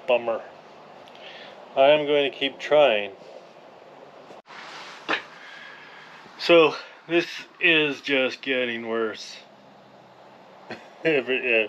Bummer. I am going to keep trying. So this is just getting worse. Yeah.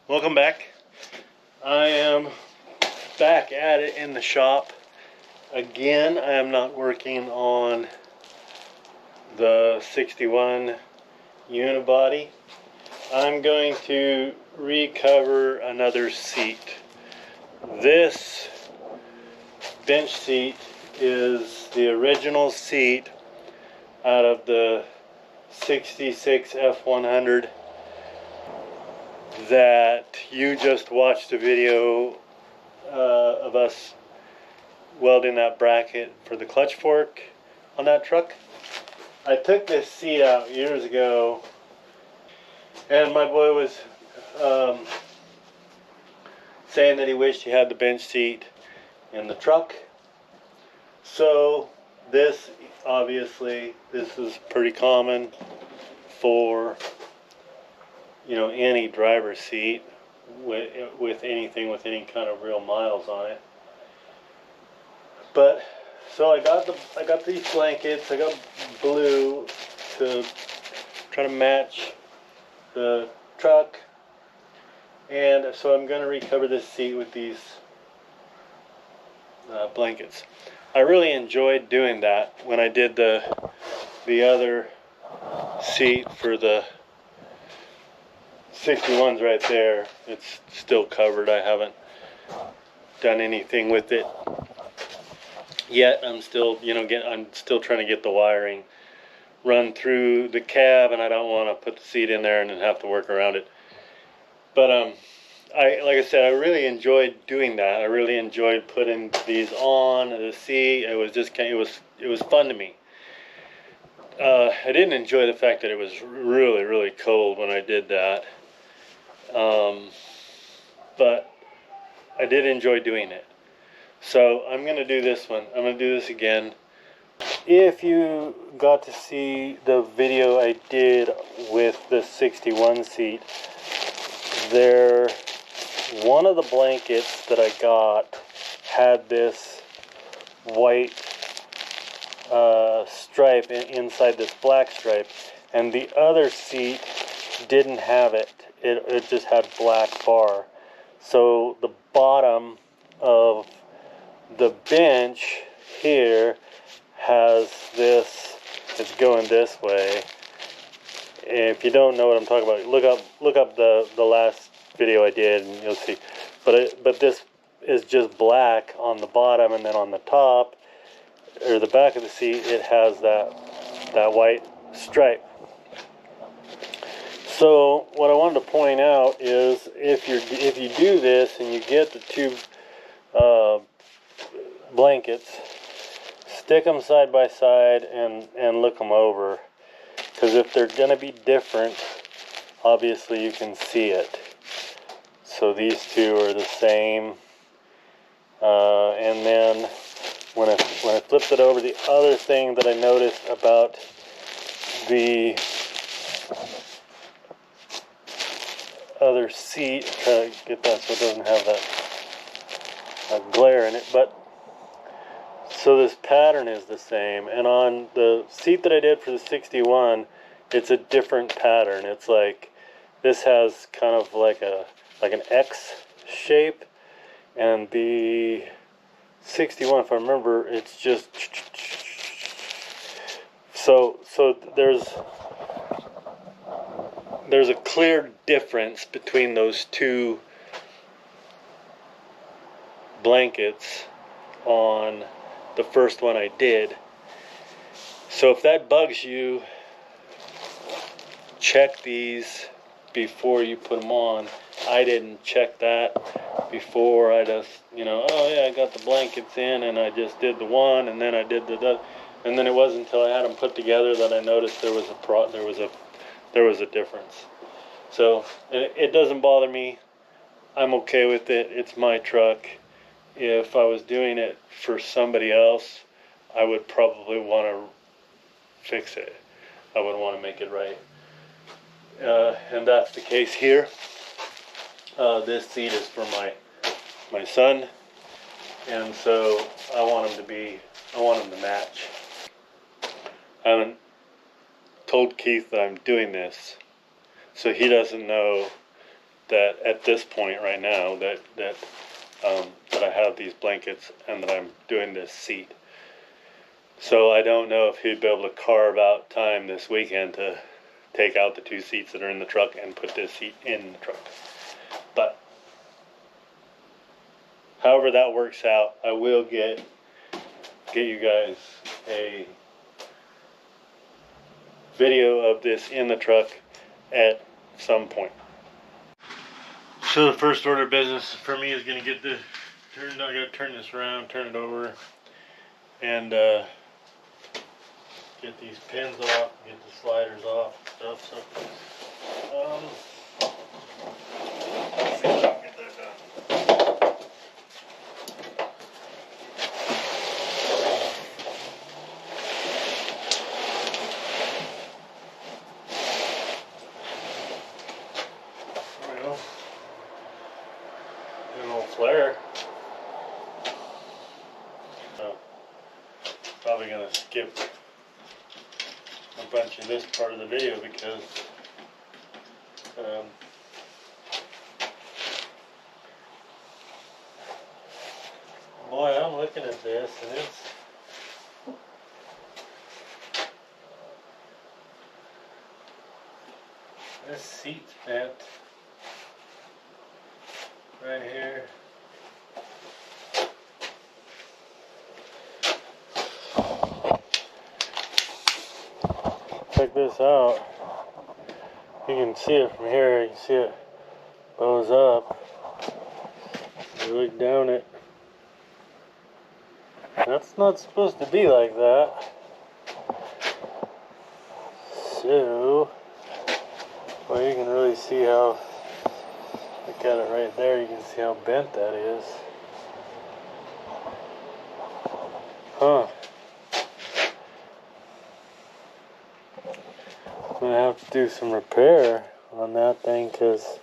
Welcome back. I am back at it in the shop. Again, I am not working on the 61 unibody. I'm going to recover another seat. This bench seat is the original seat out of the 66 F100 that you just watched a video of us welding that bracket for the clutch fork on that truck. I took this seat out years ago, and my boy was saying that he wished he had the bench seat in the truck. So this, obviously, this is pretty common for, you know, any driver's seat with anything with any kind of real miles on it. But so I got these blankets. I got blue to try to match the truck, and so I'm going to recover this seat with these blankets. I really enjoyed doing that when I did the other seat for the 61's right there. It's still covered. I haven't done anything with it yet. I'm still, I'm still trying to get the wiring run through the cab, and I don't want to put the seat in there and then have to work around it. But like I said, I really enjoyed doing that. I really enjoyed putting these on the seat. It was just it was fun to me. I didn't enjoy the fact that it was really, really cold when I did that. But I did enjoy doing it. So I'm going to do this one. I'm going to do this again. If you got to see the video I did with the 61 seat, one of the blankets that I got had this white stripe inside this black stripe, and the other seat didn't have it. It just had black bar. So the bottom of the bench here has this. It's going this way. If you don't know what I'm talking about, look up the last video I did, and you'll see. But this is just black on the bottom, and then on the top or the back of the seat, it has that white stripe. So what I wanted to point out is if you do this and you get the two blankets, stick them side by side and look them over, because if they're going to be different, obviously you can see it. So these two are the same, and then when I flipped it over, the other thing that I noticed about the other seat, try to get that so it doesn't have that glare in it, but so this pattern is the same, and on the seat that I did for the 61, it's a different pattern. It's like this has kind of like an X shape, and the 61, if I remember, it's just so there's a clear difference between those two blankets on the first one I did. So if that bugs you, check these before you put them on. I didn't check that before. I just, oh yeah, I got the blankets in and I just did the one and then I did the and then it wasn't until I had them put together that I noticed there was a difference. So it doesn't bother me. I'm okay with it. It's my truck. If I was doing it for somebody else, I would probably want to fix it. I would want to make it right. And that's the case here. This seat is for my son, and so I want him to match. I haven't told Keith that I'm doing this, so he doesn't know that at this point right now that I have these blankets and that I'm doing this seat. So I don't know if he'd be able to carve out time this weekend to take out the 2 seats that are in the truck and put this seat in the truck. But however that works out, I will get you guys a video of this in the truck at some point. So the first order of business for me is going to get this turned. I got to turn this around, turn it over, and get these pins off, get the sliders off, and stuff. So, let's see if I can get that done. There we go. An old flare. So, probably gonna skip a bunch of this part of the video because boy, I'm looking at this and this seat's bent right here. Check this out. You can see it from here. You can see it bows up. You look down it. That's not supposed to be like that. So, well, you can really see how, look at it right there, you can see how bent that is. Huh. I'm gonna have to do some repair on that thing because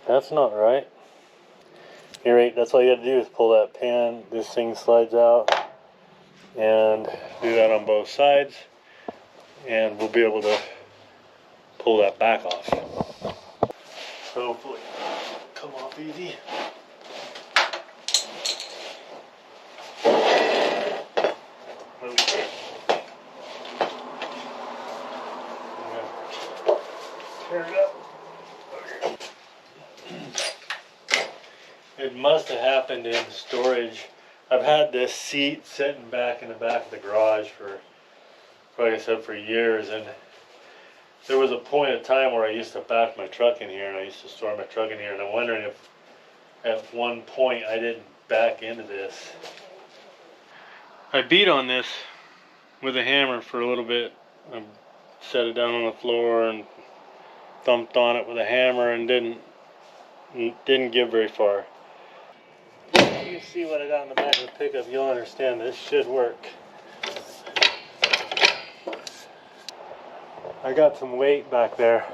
that's not right. You're right, that's all you gotta do is pull that pin, this thing slides out, and do that on both sides, and we'll be able to pull that back off. So hopefully come off easy. Turn it up. It must have happened in storage. I've had this seat sitting back in the back of the garage for, like I said, for years, and there was a point of time where I used to back my truck in here and I used to store my truck in here, and I'm wondering if at one point I didn't back into this. I beat on this with a hammer for a little bit. I set it down on the floor and thumped on it with a hammer and didn't get very far. You can see what I got in the back of the pickup. You'll understand this should work. I got some weight back there,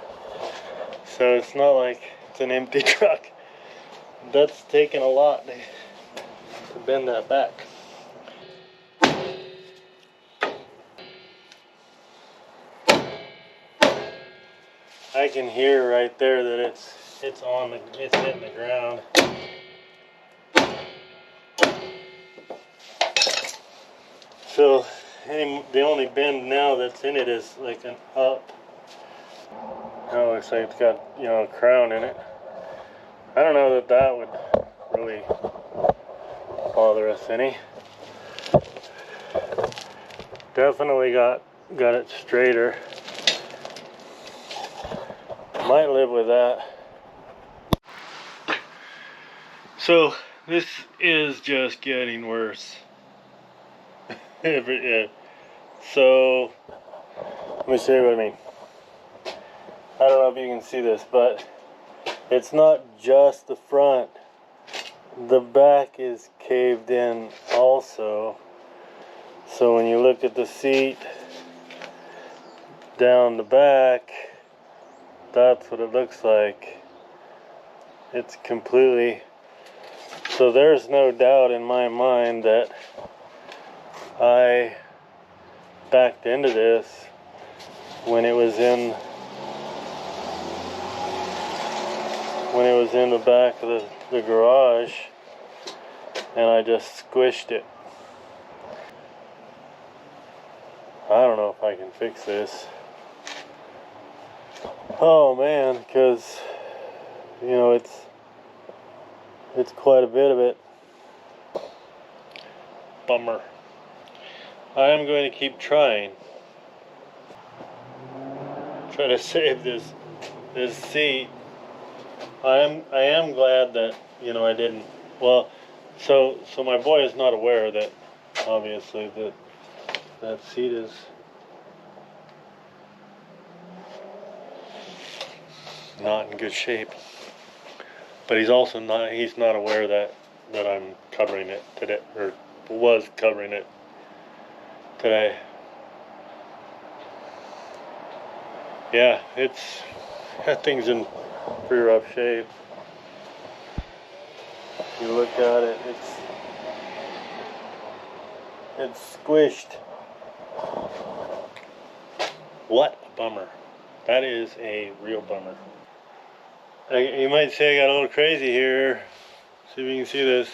so it's not like it's an empty truck. That's taking a lot to bend that back. I can hear right there that it's hitting the ground. So the only bend now that's in it is like an up. Oh, it looks like it's got, a crown in it. I don't know that would really bother us any. Definitely got got it straighter. Might live with that. So this is just getting worse. Yeah. So let me show you what I mean. I don't know if you can see this, but it's not just the front. The back is caved in also. So when you look at the seat down the back, that's what it looks like. It's completely... So there's no doubt in my mind that I backed into this when it was in the back of the garage, and I just squished it. I don't know if I can fix this. Oh man, because you know it's quite a bit of it. Bummer. I am going to keep trying. Try to save this seat. I am glad that, you know, I didn't. Well, so my boy is not aware that obviously that seat is not in good shape. But he's also not aware that I'm covering it today, or was covering it today. Yeah, that thing's in pretty rough shape. If you look at it, it's squished. What a bummer. That is a real bummer. You might say I got a little crazy here. See if you can see this.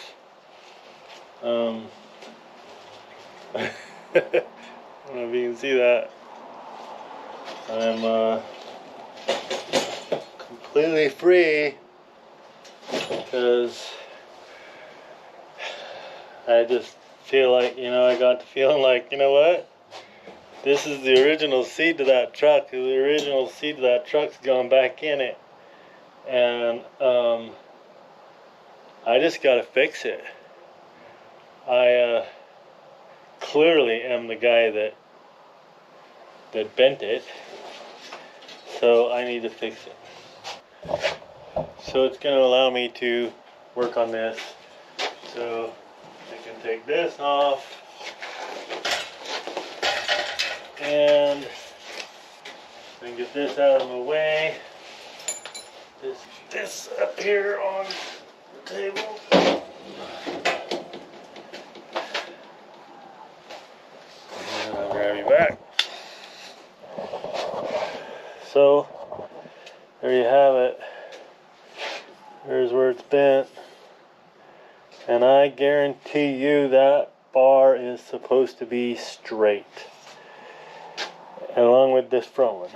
I don't know if you can see that. I'm completely free because I just feel like, you know, I got the feeling like, you know what? This is the original seat to that truck. The original seat to that truck's gone back in it. And I just gotta fix it. I clearly am the guy that bent it, so I need to fix it. So it's going to allow me to work on this. So I can take this off and get this out of the way. This up here on the table. And I'll grab you back. So there you have it. There's where it's bent. And I guarantee you that bar is supposed to be straight. Along with this front one.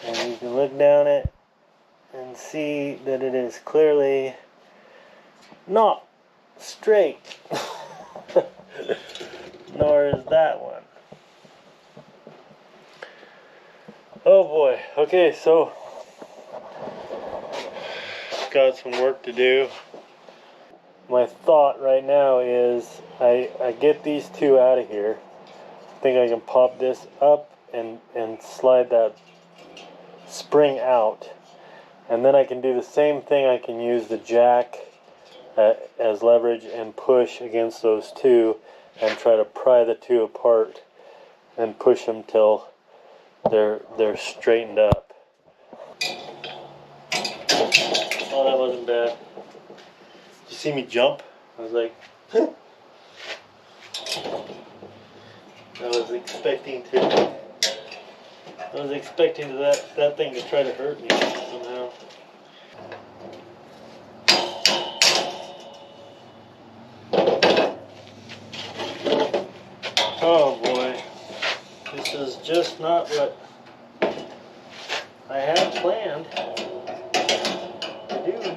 And you can look down it and see that it is clearly not straight. Nor is that one. Oh boy. Okay, so got some work to do. My thought right now is I get these two out of here. I think I can pop this up and slide that spring out. And then I can do the same thing. I can use the jack as leverage and push against those two and try to pry the two apart and push them till they're straightened up. Oh, that wasn't bad. Did you see me jump? I was like, I was expecting that thing to try to hurt me somehow. Oh boy, this is just not what I had planned to do.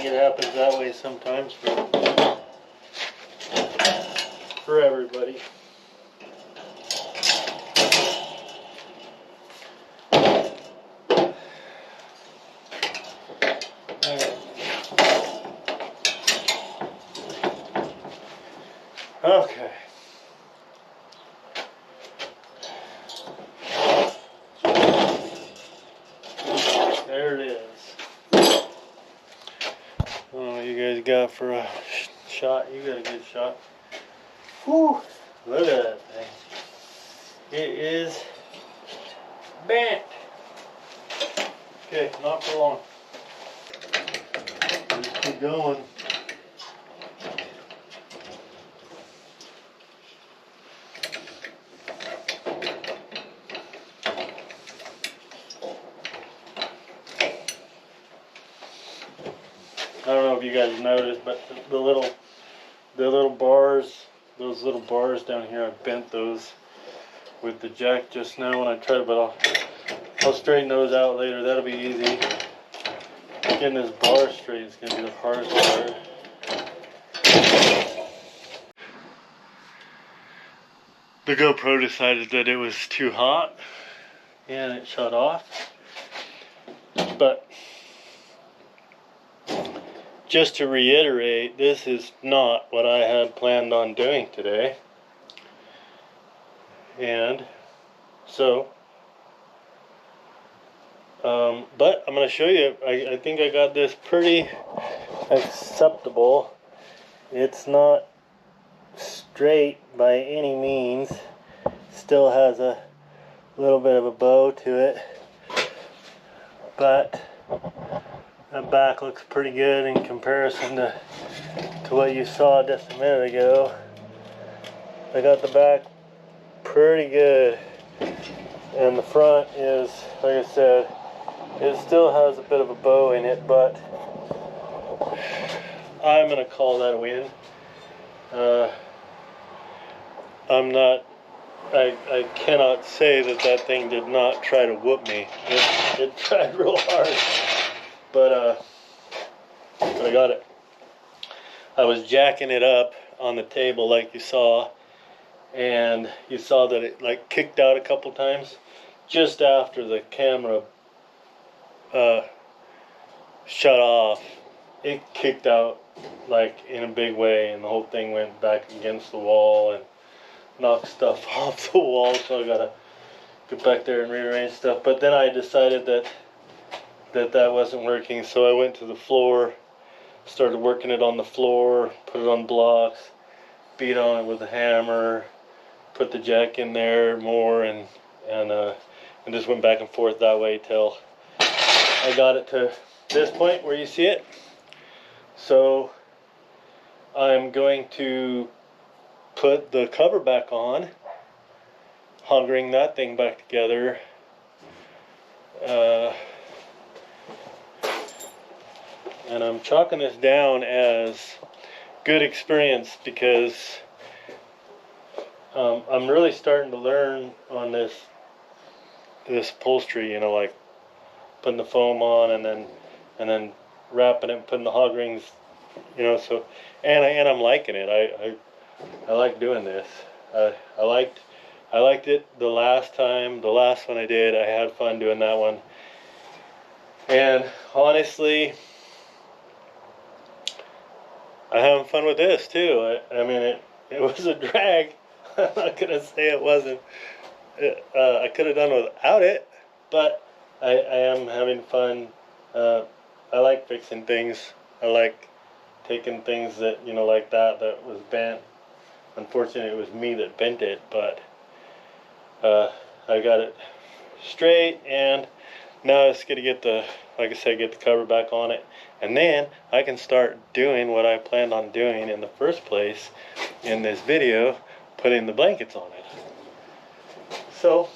think it happens that way sometimes for everybody. Okay. There it is. Oh, you guys got for a shot? You got a good shot. Whew! Look at that thing. It is bent. Okay, not for long. Just keep going. I don't know if you guys noticed, but the little bars, those little bars down here, I bent those with the jack just now when I tried it, but I'll straighten those out later. That'll be easy. Getting this bar straight is going to be the hardest part. The GoPro decided that it was too hot and it shut off. But just to reiterate, this is not what I had planned on doing today. And so, but I'm going to show you, I think I got this pretty acceptable. It's not straight by any means. Still has a little bit of a bow to it. But the back looks pretty good in comparison to what you saw just a minute ago. I got the back pretty good, and the front is, like I said, it still has a bit of a bow in it, but I'm gonna call that a win. I cannot say that thing did not try to whoop me. It tried real hard, but I got it. I was jacking it up on the table like you saw, and you saw that it like kicked out a couple times just after the camera shut off. It kicked out like in a big way, and the whole thing went back against the wall and knocked stuff off the wall, so I gotta get back there and rearrange stuff. But then I decided that wasn't working, so I went to the floor, started working it on the floor, put it on blocks, beat on it with a hammer, put the jack in there more, and just went back and forth that way till I got it to this point where you see it. So I'm going to put the cover back on, hoggering that thing back together. And I'm chalking this down as good experience because I'm really starting to learn on this upholstery, you know, like putting the foam on and then wrapping it and putting the hog rings, you know, so and I'm liking it. I like doing this. I liked it the last one I did. I had fun doing that one. And honestly, I'm having fun with this too. I mean, it was a drag. I'm not gonna say it wasn't. I could have done without it, but I am having fun. I like fixing things. I like taking things that, you know, like that was bent. Unfortunately, it was me that bent it, but I got it straight, and now it's gonna get the, like I said, get the cover back on it, and then I can start doing what I planned on doing in the first place in this video, putting the blankets on it. So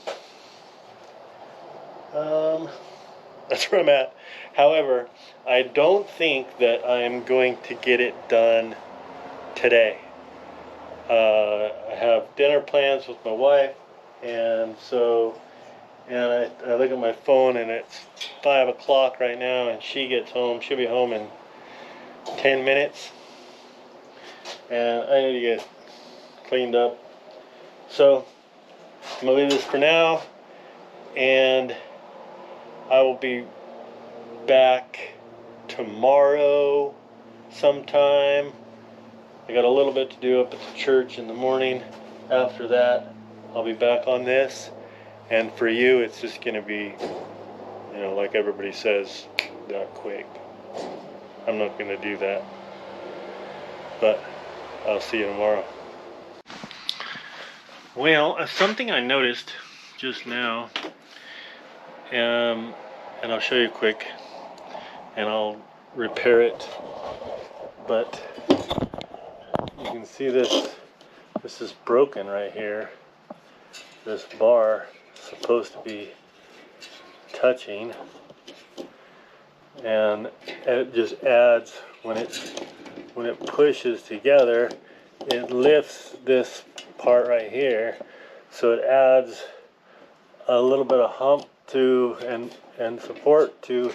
that's where I'm at. However, I don't think that I'm going to get it done today. I have dinner plans with my wife, and so, and I look at my phone and it's 5 o'clock right now, and she gets home. She'll be home in 10 minutes, and I need to get cleaned up. So I'm gonna leave this for now, and I will be back tomorrow sometime. I got a little bit to do up at the church in the morning. After that, I'll be back on this, and for you, it's just gonna be, you know, like everybody says, that quick. I'm not gonna do that, but I'll see you tomorrow. Well, something I noticed just now, and I'll show you quick, and I'll repair it, but you can see this is broken right here. This bar is supposed to be touching, and it just adds, when it pushes together, it lifts this part right here, so it adds a little bit of hump to and support to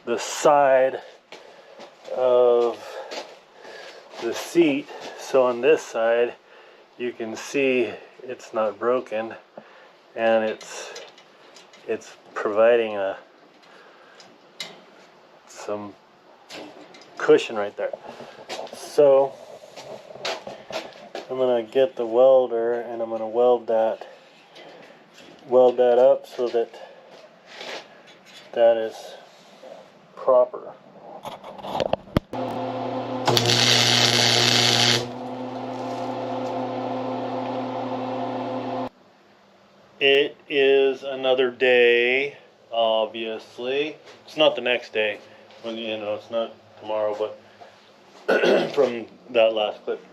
the side of the seat. So on this side you can see it's not broken, and it's providing some cushion right there. So I'm gonna get the welder, and I'm gonna weld that up so that is proper. It is another day, obviously. It's not the next day, well, you know, it's not tomorrow, but from that last clip.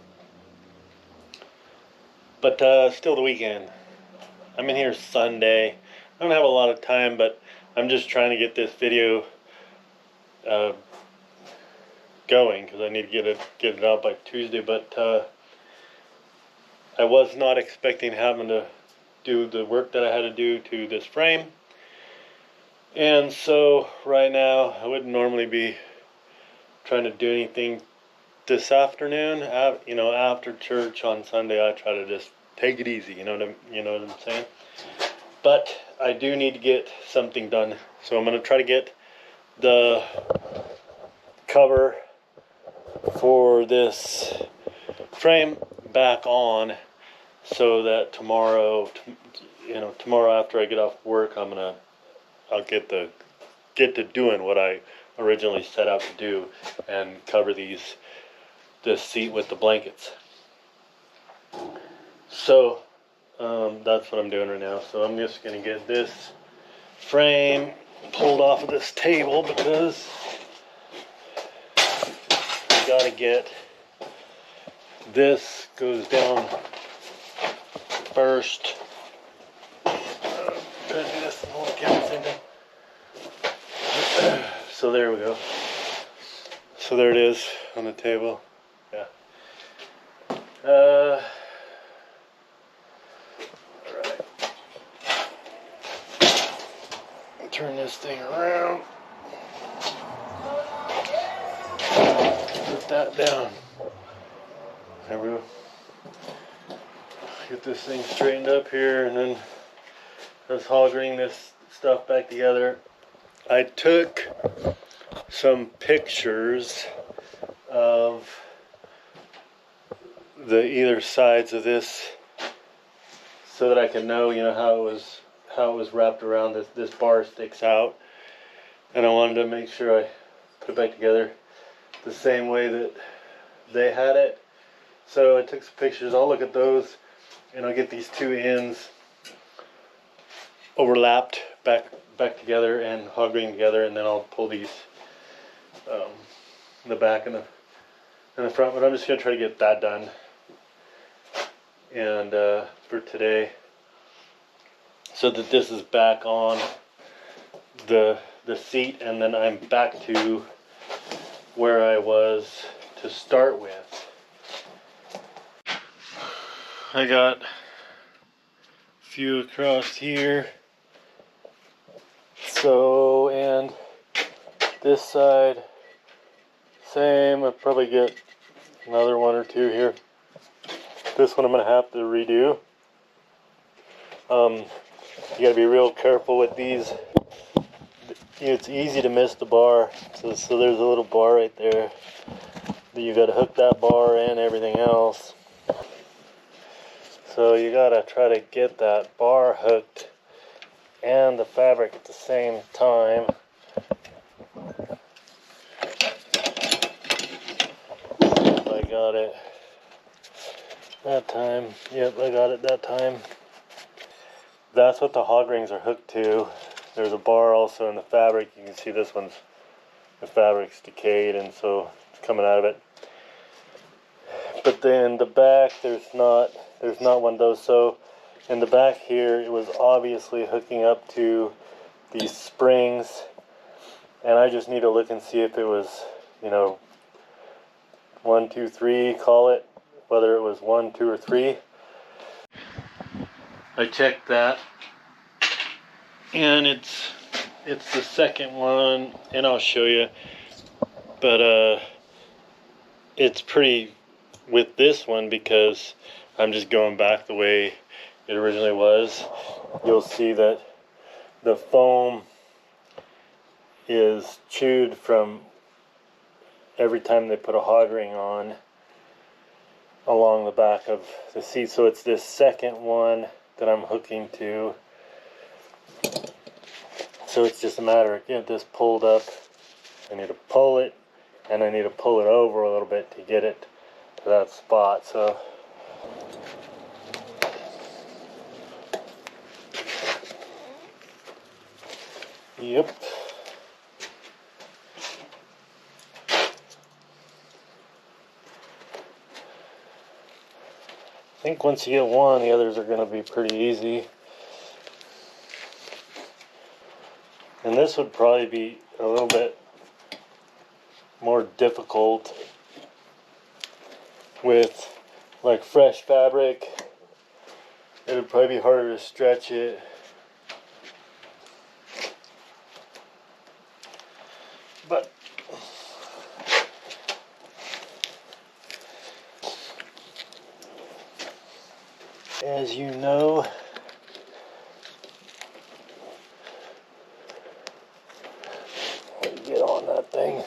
But still the weekend. I'm in here Sunday. I don't have a lot of time, but I'm just trying to get this video going, because I need to get it out by Tuesday. But I was not expecting having to do the work that I had to do to this frame, and so right now I wouldn't normally be trying to do anything this afternoon. You know, after church on Sunday, I try to just take it easy. You know what I'm saying? But I do need to get something done, so I'm going to try to get the cover for this frame back on, so that tomorrow after I get off work, I'll get to doing what I originally set out to do, and cover this seat with the blankets. So that's what I'm doing right now. So I'm just gonna get this frame pulled off of this table, because I gotta get this goes down first. Trying to do this and hold the camera at the same time. So there we go. So there it is on the table. Yeah. Alright. Turn this thing around. Put that down. There we go. Get this thing straightened up here, and then let's hog ring this stuff back together. I took some pictures of the either sides of this, so that I can know, how it was wrapped around. This bar sticks out, and I wanted to make sure I put it back together the same way that they had it. So I took some pictures. I'll look at those, and I'll get these two ends overlapped back together and hog ring together, and then I'll pull these in the back and the front. But I'm just gonna try to get that done, and for today, so that this is back on the seat, and then I'm back to where I was to start with. I got a few across here. So, and this side same. I'll probably get another one or two here. This one I'm going to have to redo. You got to be real careful with these. It's easy to miss the bar. So there's a little bar right there. You got to hook that bar and everything else. So you got to try to get that bar hooked and the fabric at the same time. I got it that time. Yep, I got it that time. That's what the hog rings are hooked to. There's a bar also in the fabric. You can see this one's, the fabric's decayed and so it's coming out of it. But then the back, there's not one of those. So in the back here, it was obviously hooking up to these springs, and I just need to look and see if it was, 1, 2, 3, call it, whether it was 1, 2, or 3. I checked that, and it's the second one, and I'll show you. But it's pretty with this one because I'm just going back the way it originally was. You'll see that the foam is chewed from every time they put a hog ring on along the back of the seat. So it's this second one that I'm hooking to. So it's just a matter of getting this pulled up. I need to pull it, and I need to pull it over a little bit to get it to that spot. So yep. I think once you get one, the others are going to be pretty easy. And this would probably be a little bit more difficult with like fresh fabric. It would probably be harder to stretch it. But as you know, get on that thing.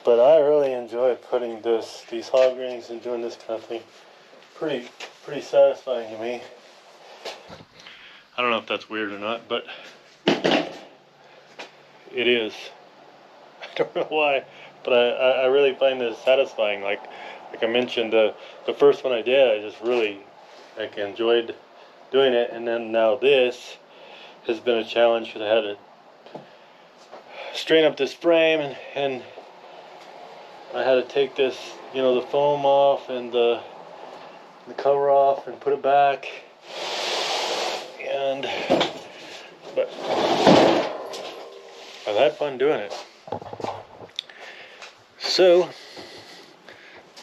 But I really enjoy putting these hog rings and doing this kind of thing. Pretty satisfying to me. I don't know if that's weird or not, but it is. I don't know why, but I really find this satisfying. Like I mentioned, the first one I did, I just really enjoyed doing it, and then now this has been a challenge because I had to straighten up this frame, and I had to take this, the foam off and the cover off and put it back. But I've had fun doing it. So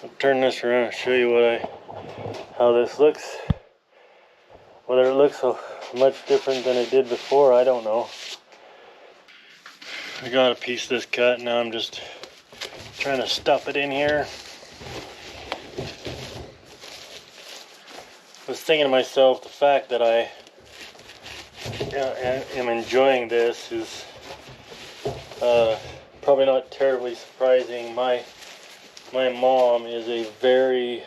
I'll turn this around and show you how this looks. Whether it looks so much different than it did before, I don't know. I got a piece of this cut, now I'm just trying to stuff it in here. I was thinking to myself, the fact that I am enjoying this is probably not terribly surprising. My mom is a very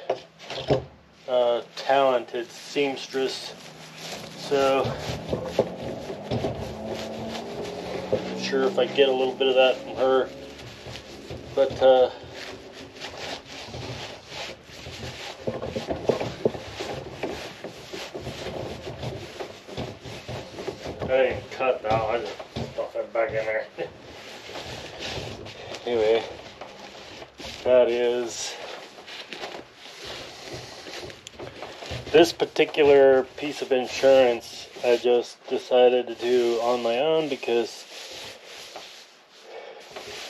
talented seamstress, so I'm sure if I get a little bit of that from her, but I didn't cut that, I just stuffed it back in there. Anyway, that is this particular piece of insurance. I just decided to do on my own because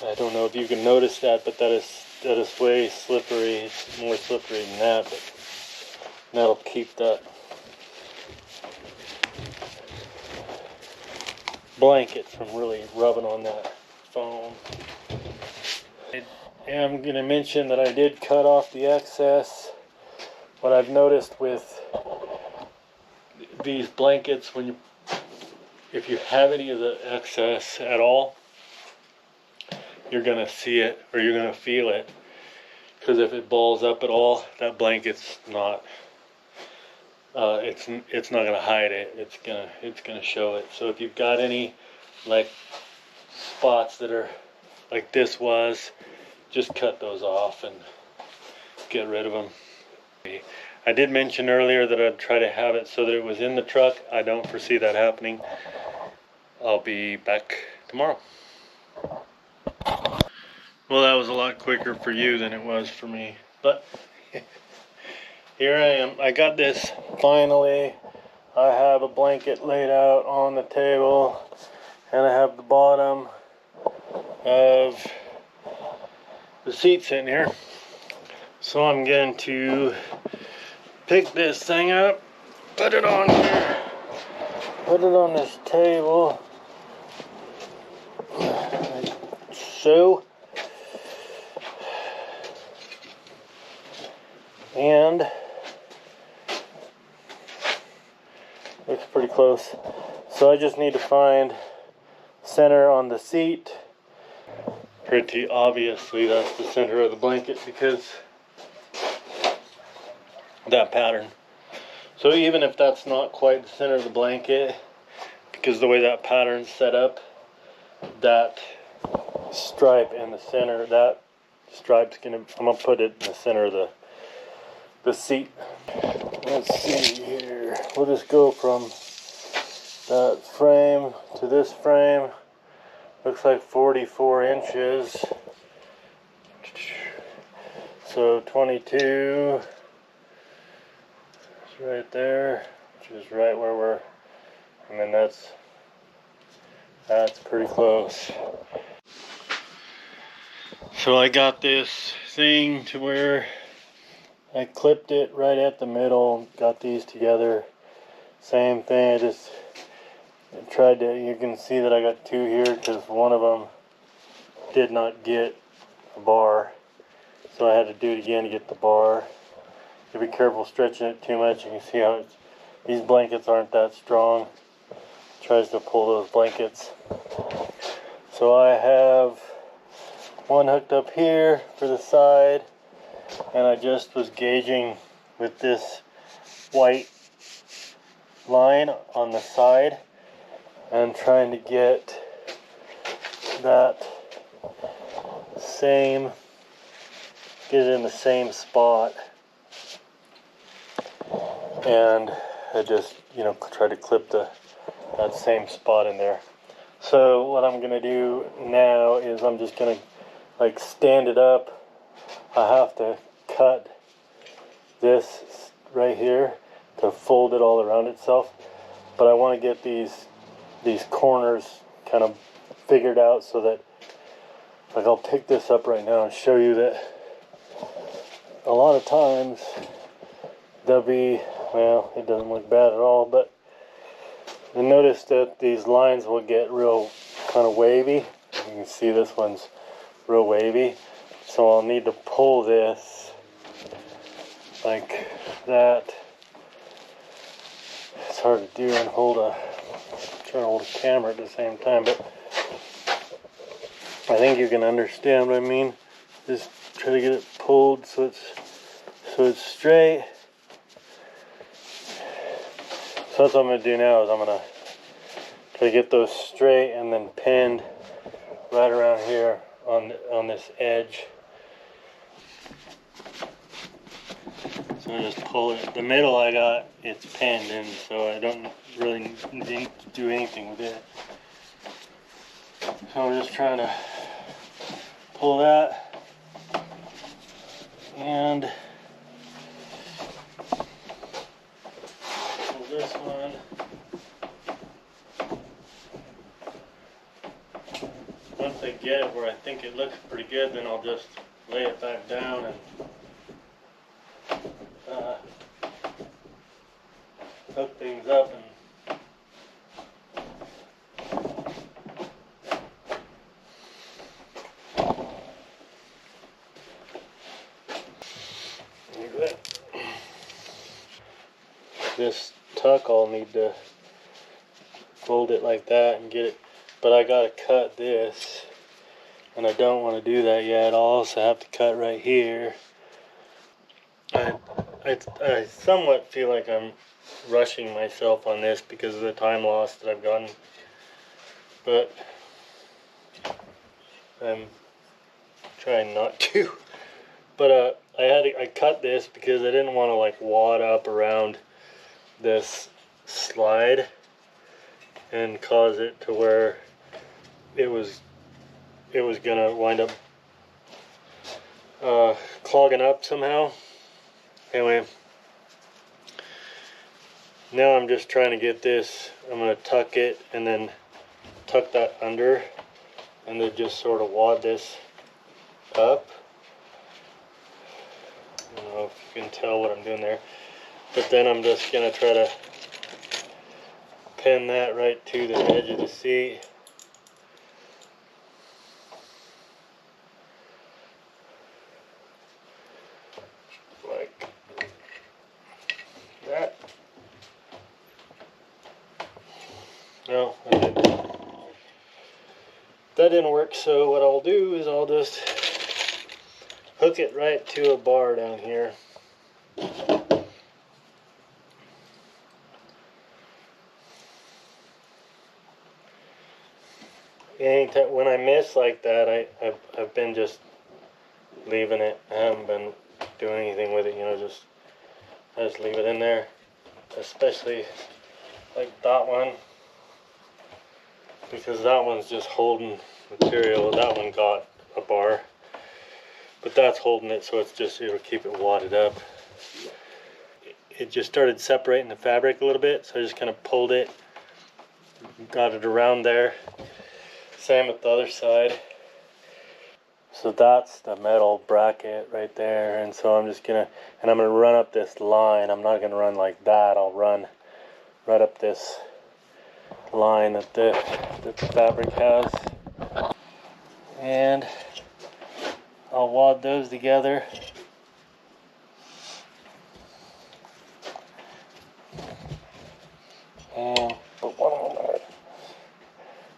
I don't know if you can notice that, but that is way slippery. It's more slippery than that, but that'll keep that blanket from really rubbing on that foam. I am going to mention that I did cut off the excess. What I've noticed with these blankets, if you have any of the excess at all, you're going to see it or you're going to feel it. Because if it balls up at all, that blanket's not. It's not going to hide it. It's gonna show it. So if you've got any like spots that are like this was, just cut those off and get rid of them. I did mention earlier that I'd try to have it so that it was in the truck. I don't foresee that happening. I'll be back tomorrow. Well, that was a lot quicker for you than it was for me, but here I am. I got this finally. I have a blanket laid out on the table, and I have the bottom of the seat sitting here. So I'm going to pick this thing up, put it on here, put it on this table, like so. And looks pretty close. So I just need to find center on the seat. Pretty obviously that's the center of the blanket because that pattern. So even if that's not quite the center of the blanket, because the way that pattern's set up, that stripe in the center, that stripe's I'm gonna put it in the center of the seat. Let's see here. We'll just go from that frame to this frame. Looks like 44 inches. So 22 is right there, which is right where we're, and then that's pretty close. So I got this thing to where I clipped it right at the middle, got these together. Same thing, I just tried to, you can see that I got two here because one of them did not get a bar. So I had to do it again to get the bar. You be careful stretching it too much. You can see how these blankets aren't that strong. It tries to pull those blankets. So I have one hooked up here for the side. And I just was gauging with this white line on the side and trying to get that get it in the same spot. And I just, try to clip that same spot in there. So what I'm gonna do now is I'm just gonna like stand it up. I have to cut this right here to fold it all around itself, but I want to get these corners kind of figured out so that, like, I'll pick this up right now and show you that a lot of times there'll be, well, it doesn't look bad at all, but you'll notice that these lines will get real kind of wavy. You can see this one's real wavy. So I'll need to pull this like that. It's hard to do and try to hold a camera at the same time, but I think you can understand what I mean. Just try to get it pulled so it's straight. So that's what I'm gonna do now is I'm gonna try to get those straight and then pinned right around here on this edge. So I just pull it. The middle I got, it's pinned in, so I don't really need to do anything with it. So I'm just trying to pull that and pull this one. Once I get it where I think it looks pretty good, then I'll just lay it back down and hook things up and this tuck, I'll need to fold it like that and get it, but I gotta cut this, and I don't want to do that yet. I'll also have to cut right here. I somewhat feel like I'm rushing myself on this because of the time loss that I've gotten, but I'm trying not to. But I cut this because I didn't want to like wad up around this slide and cause it to where it was gonna wind up clogging up somehow. Anyway, now I'm just trying to get this. I'm gonna tuck it and then tuck that under, and then just sort of wad this up. I don't know if you can tell what I'm doing there, but then I'm just gonna try to pin that right to the edge of the seat. Like that. No, that didn't work, so what I'll do is I'll just hook it right to a bar down here. Anytime when I miss like that, I've been just leaving it. I haven't been doing anything with it, you know, I just leave it in there. Especially like that one, because that one's just holding material. That one got a bar, but that's holding it, so it'll keep it wadded up. It just started separating the fabric a little bit, so I just kind of pulled it, got it around there. Same with the other side. So that's the metal bracket right there, and so I'm gonna run up this line. I'm not gonna run like that. I'll run right up this line that the fabric has, and I'll wad those together. And put one on there.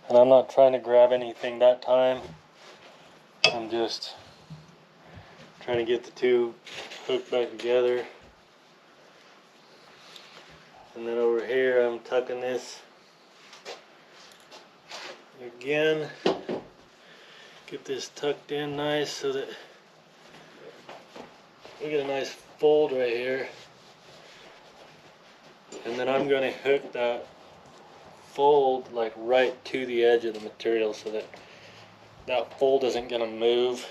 And I'm not trying to grab anything that time. I'm just trying to get the two hooked back together. And then over here I'm tucking this again. Get this tucked in nice so that we get a nice fold right here. And then I'm going to hook that fold like right to the edge of the material so that that fold isn't going to move.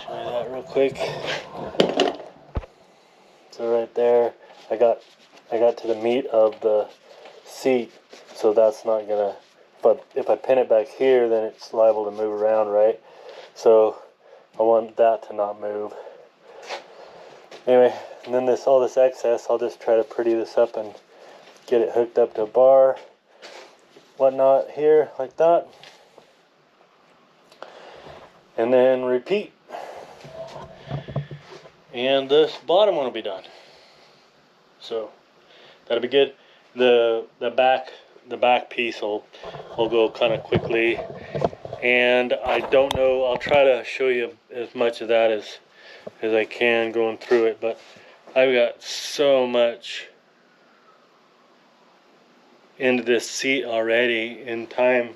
Show you that real quick. So right there, I got to the meat of the seat, so that's not gonna. But if I pin it back here, then it's liable to move around, right? So I want that to not move. Anyway, and then all this excess, I'll just try to pretty this up and get it hooked up to a bar, whatnot here, like that. And then repeat. And this bottom one will be done. So that'll be good. The back piece will go kind of quickly. And I don't know, I'll try to show you as much of that as I can going through it, but I've got so much into this seat already in time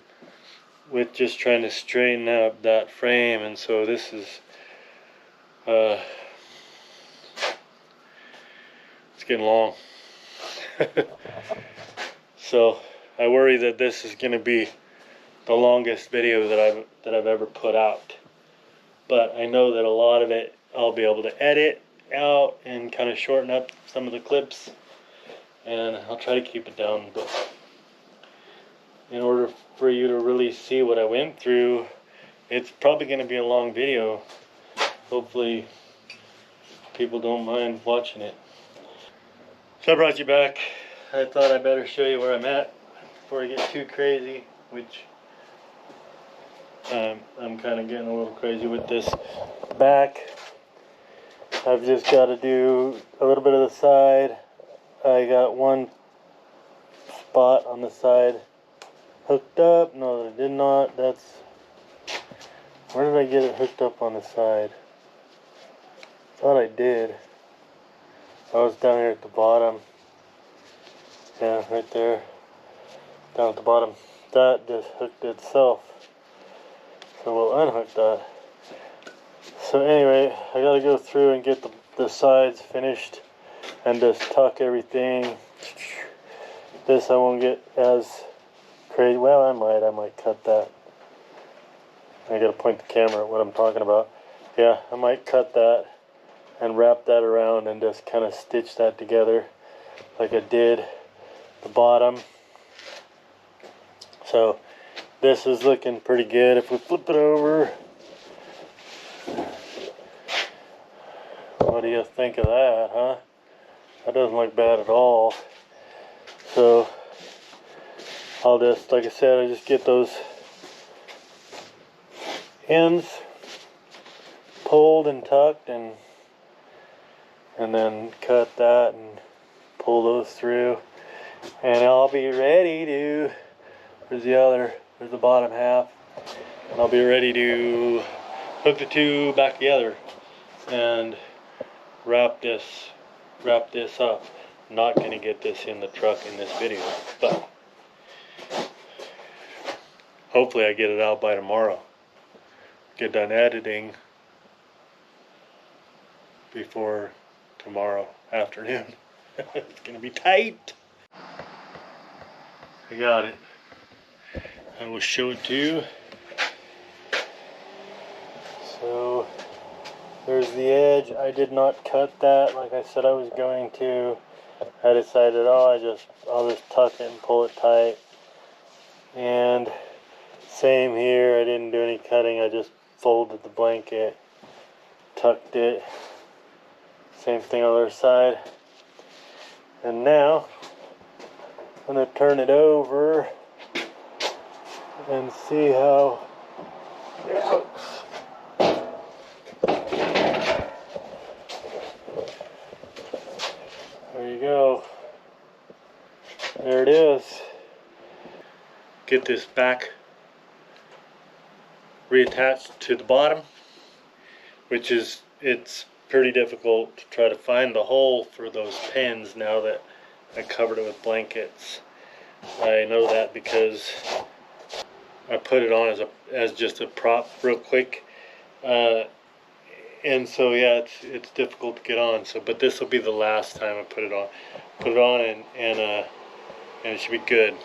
with just trying to straighten out that frame, and so this is it's getting long. So I worry that this is going to be the longest video that I've ever put out, but I know that a lot of it I'll be able to edit out and kind of shorten up some of the clips, and I'll try to keep it down. But in order for you to really see what I went through, it's probably going to be a long video. Hopefully people don't mind watching it. So I brought you back. I thought I better show you where I'm at before I get too crazy, which I'm kind of getting a little crazy with this back. I've just got to do a little bit of the side, I got one spot on the side hooked up. No, I did not. That's, where did I get it hooked up on the side? Thought I did. I was down here at the bottom. Yeah, right there. Down at the bottom. That just hooked itself. So we'll unhook that. So anyway, I gotta go through and get the sides finished and just tuck everything. This I won't get as crazy. Well, I might cut that. I gotta point the camera at what I'm talking about. Yeah, I might cut that and wrap that around and just kind of stitch that together like I did the bottom. So this is looking pretty good. If we flip it over, what do you think of that, huh? That doesn't look bad at all. So I'll just, like I said, I just get those ends pulled and tucked and then cut that and pull those through, and I'll be ready to, there's the bottom half, and I'll be ready to hook the two back together and wrap this up. I'm not gonna get this in the truck in this video, but hopefully I get it out by tomorrow. Get done editing before tomorrow afternoon. It's gonna be tight. I got it. I will show it to you. So there's the edge. I did not cut that like I said I was going to. I decided, I'll just tuck it and pull it tight. And same here, I didn't do any cutting. I just folded the blanket, tucked it. Same thing on the other side. And now I'm going to turn it over and see how it looks. There you go. There it is. Get this back reattached to the bottom, which is, it's pretty difficult to try to find the hole for those pins now that I covered it with blankets. I know that because I put it on as just a prop real quick, and so yeah, it's difficult to get on. So, but this will be the last time I put it on. And it should be good.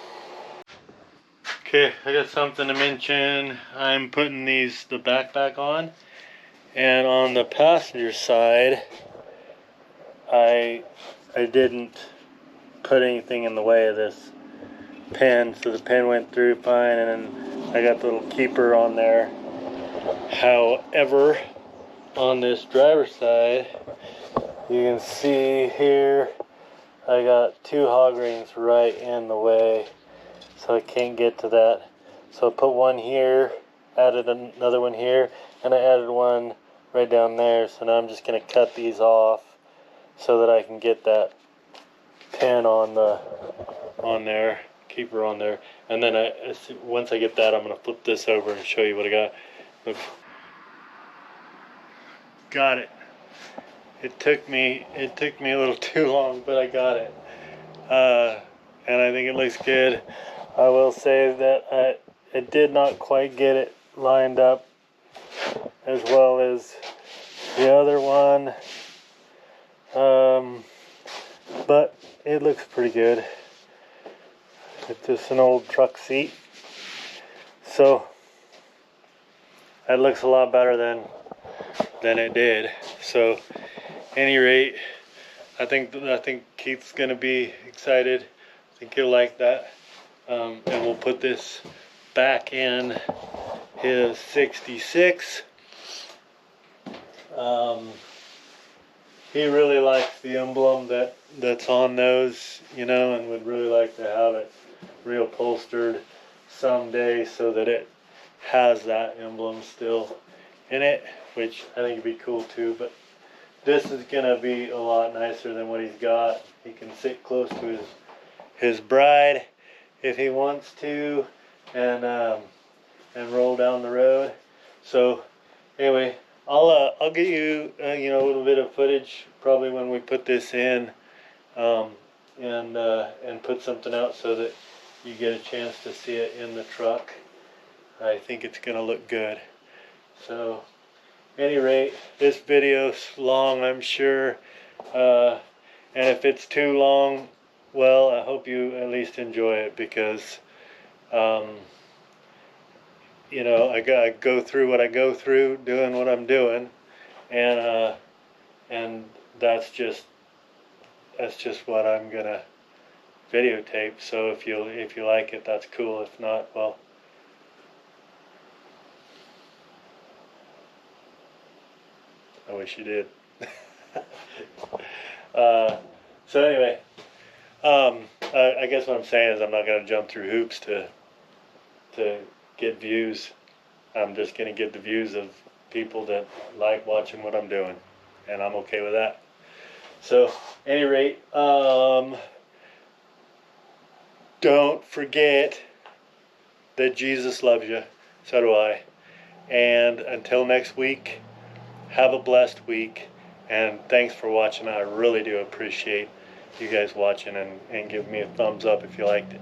Okay, I got something to mention. I'm putting the backpack on, and on the passenger side, I didn't put anything in the way of this pin, so the pin went through fine, and then I got the little keeper on there. However, on this driver's side, you can see here I got two hog rings right in the way, so I can't get to that. So I put one here, added another one here, and I added one right down there. So now I'm just going to cut these off so that I can get that pin on there, keeper on there. And then once I get that, I'm going to flip this over and show you what I got. Look. Got it. It took me a little too long, but I got it. And I think it looks good. I will say that I did not quite get it lined up as well as the other one, but it looks pretty good. It's just an old truck seat, so it looks a lot better than it did. So, any rate, I think Keith's gonna be excited. I think he'll like that. And we'll put this back in his 66. He really likes the emblem that's on those, and would really like to have it reupholstered someday so that it has that emblem still in it, which I think would be cool too. But this is gonna be a lot nicer than what he's got. He can sit close to his bride if he wants to, and roll down the road. So anyway, I'll get you you know, a little bit of footage probably when we put this in, and put something out so that you get a chance to see it in the truck. I think it's gonna look good. So at any rate, this video's long, I'm sure, and if it's too long, well, I hope you at least enjoy it, because you know, I go through what I go through doing what I'm doing, and that's just what I'm gonna videotape. So if you like it, that's cool. If not, well, I wish you did. So anyway, I guess what I'm saying is I'm not going to jump through hoops to get views. I'm just going to get the views of people that like watching what I'm doing, and I'm okay with that. So at any rate, don't forget that Jesus loves you. So do I. And until next week, have a blessed week, and thanks for watching. I really do appreciate you guys watching, and give me a thumbs up if you liked it.